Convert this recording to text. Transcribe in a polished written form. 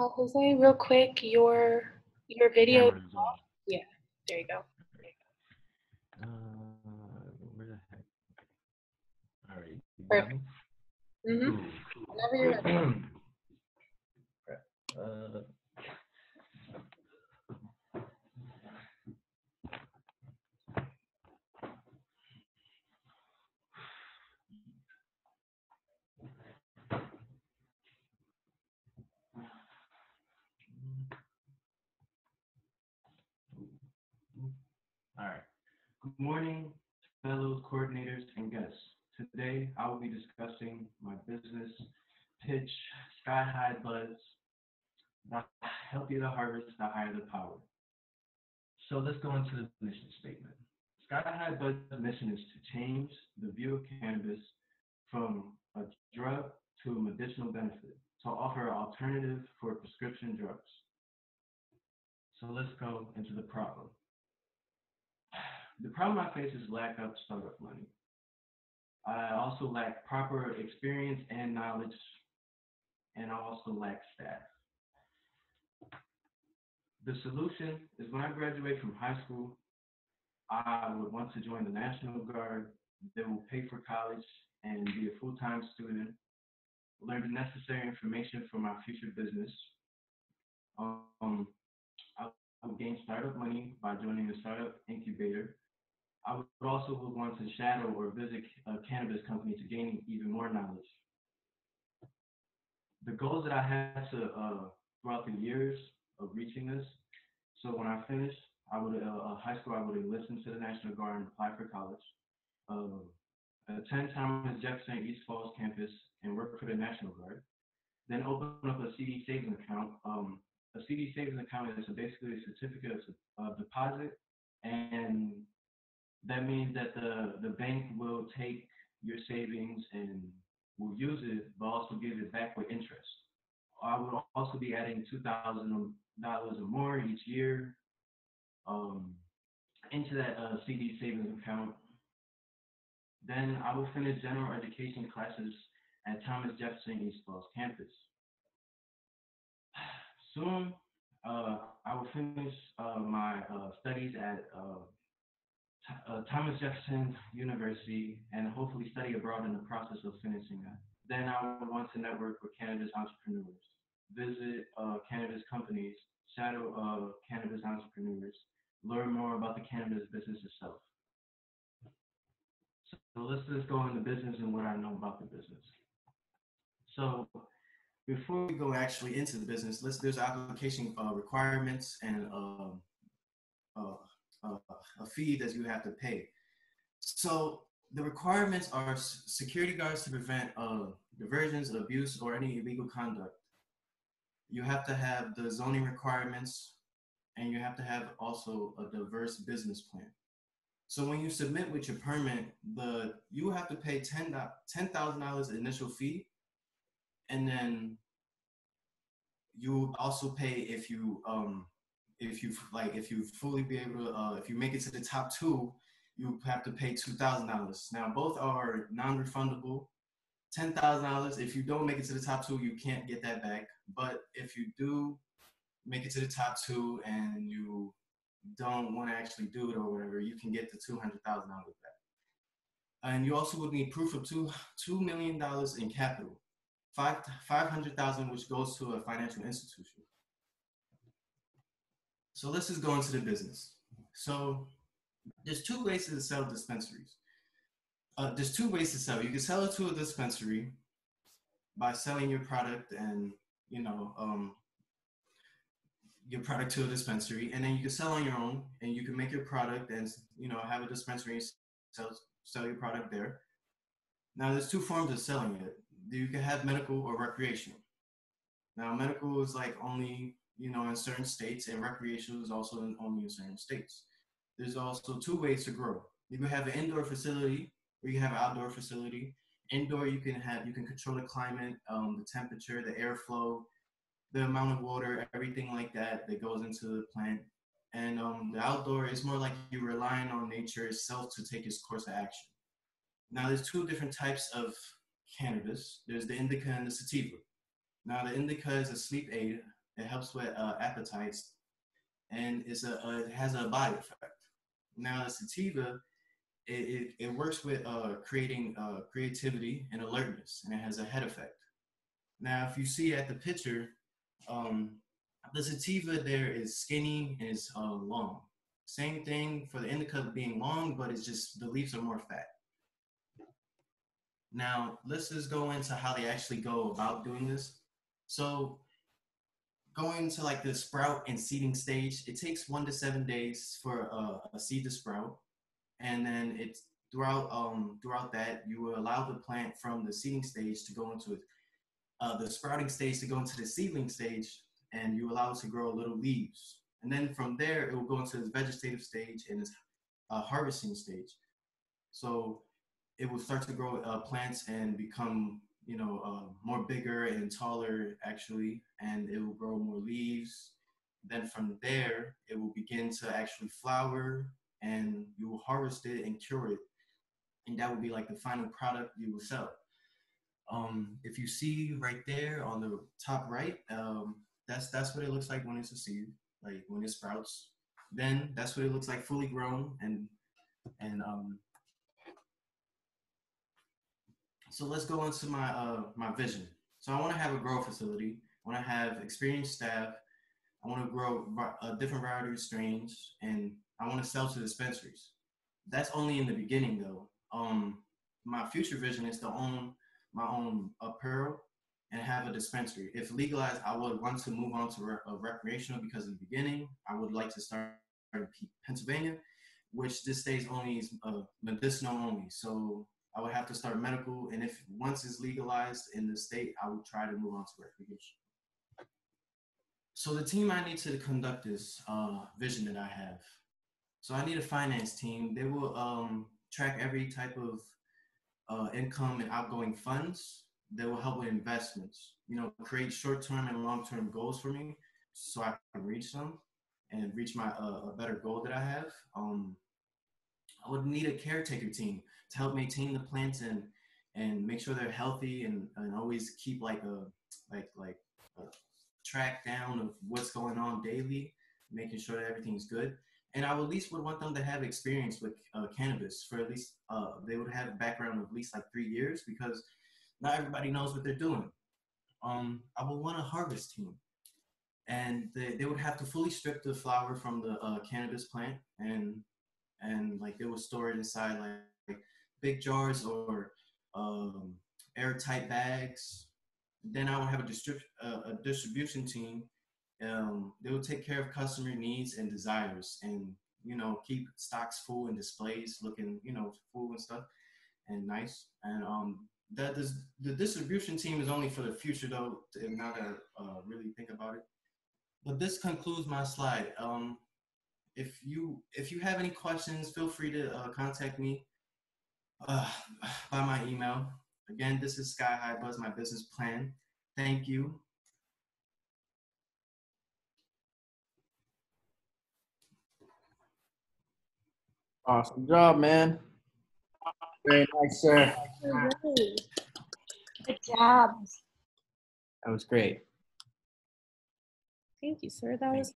Jose, real quick, your video. Camera's off. Yeah, there you go. Where the heck? All right, you got me? Perfect. Mm-hmm. Cool. Whenever you're ready. uh, all right. Good morning, fellow coordinators and guests. Today, I will be discussing my business pitch, Sky High Buzz. The healthier the harvest, the higher the power. So let's go into the mission statement. Sky High Buzz's mission is to change the view of cannabis from a drug to a medicinal benefit, to offer an alternative for prescription drugs. So let's go into the problem. The problem I face is lack of startup money. I also lack proper experience and knowledge, and I also lack staff. The solution is when I graduate from high school, I would want to join the National Guard. They will pay for college and be a full-time student, learn the necessary information for my future business. Um, I would gain startup money by joining the startup incubator. I would also would want to shadow or visit a cannabis company to gain even more knowledge. The goals that I had to throughout the years of reaching this. So when I finished, I would high school. I would enlist into the National Guard and apply for college. Uh, attend Thomas Jefferson East Falls campus and work for the National Guard. Then open up a CD savings account. A CD savings account is basically a certificate of deposit, and that means that the bank will take your savings and will use it, but also give it back with interest. I would also be adding $2,000 or more each year um, into that CD savings account. Then I will finish general education classes at Thomas Jefferson East Falls campus. Soon, I will finish my studies at Thomas Jefferson University and hopefully study abroad in the process of finishing that. Then I would want to network with cannabis entrepreneurs, visit cannabis companies, shadow cannabis entrepreneurs, learn more about the cannabis business itself. So let's just go into business and what I know about the business. So before we go actually into the business, there's application requirements and uh, a fee that you have to pay. So the requirements are security guards to prevent diversions, abuse, or any illegal conduct. You have to have the zoning requirements, and you have to have also a diverse business plan. So when you submit with your permit, you have to pay $10,000 initial fee, and then you also pay if you fully be able to if you make it to the top two, you have to pay $2,000. Now both are non-refundable. $10,000. If you don't make it to the top two, you can't get that back. But if you do make it to the top two and you don't want to actually do it or whatever, you can get the $200,000 back. And you also would need proof of $2 million in capital, 500,000 which goes to a financial institution. So let's just go into the business. So there's two ways to sell dispensaries. There's two ways to sell. You can sell it to a dispensary by selling your product and your product to a dispensary, and then you can sell on your own, and you can make your product and have a dispensary and sell your product there. Now there's two forms of selling it. You can have medical or recreational. Now medical is like only in certain states, and recreational is also only in certain states. There's also two ways to grow. You can have an indoor facility or you have an outdoor facility. Indoor, you can control the climate, the temperature, the airflow, the amount of water, everything like that goes into the plant. And the outdoor is more like you're relying on nature itself to take its course of action. Now, there's two different types of cannabis. There's the indica and the sativa. Now, the indica is a sleep aid. It helps with appetites, and it has a body effect. Now, the sativa, it works with creating creativity and alertness, and it has a head effect. Now, if you see at the picture, um, the sativa there is skinny and it's long. Same thing for the indica being long, but it's just the leaves are more fat. Now, let's just go into how they actually go about doing this. So, going to like the sprout and seeding stage, it takes 1 to 7 days for a seed to sprout, and then it's throughout that you will allow the plant from the seeding stage to go into the sprouting stage to go into the seedling stage, and you allow it to grow little leaves, and then from there it will go into its vegetative stage and its harvesting stage. So it will start to grow plants and become, more bigger and taller actually, and it will grow more leaves. Then from there, it will begin to actually flower, and you will harvest it and cure it, and that will be like the final product you will sell. If you see right there on the top right, that's what it looks like when it's a seed, like when it sprouts. Then that's what it looks like fully grown, and so let's go into my vision. So I want to have a grow facility. I want to have experienced staff. I want to grow a different variety of strains, and I want to sell to dispensaries. That's only in the beginning, though. My future vision is to own my own apparel and have a dispensary. If legalized, I would want to move on to recreational, because in the beginning, I would like to start in Pennsylvania, which this state only is medicinal only. So I would have to start medical, and if once it's legalized in the state, I would try to move on to recreation. So the team I need to conduct this vision that I have. So I need a finance team. They will track every type of income and outgoing funds. They will help with investments, create short-term and long-term goals for me so I can reach them and reach my a better goal that I have. I would need a caretaker team to help maintain the plants and make sure they're healthy, and always keep like a track down of what's going on daily, making sure that everything's good. And I would at least would want them to have experience with cannabis for at least, they would have a background of at least like 3 years, because not everybody knows what they're doing. I would want a harvest team, and they would have to fully strip the flower from the cannabis plant, and like they would store it inside like big jars or airtight bags. Then I would have a distribution team. They will take care of customer needs and desires, and keep stocks full and displays looking full and stuff and nice. And the distribution team is only for the future though, now that I really think about it. But this concludes my slide. If you have any questions, feel free to contact me uh, by my email. Again, this is Sky High Buzz, my business plan. Thank you. Awesome job, man. Very nice, sir. Great. Good job. That was great. Thank you, sir. That was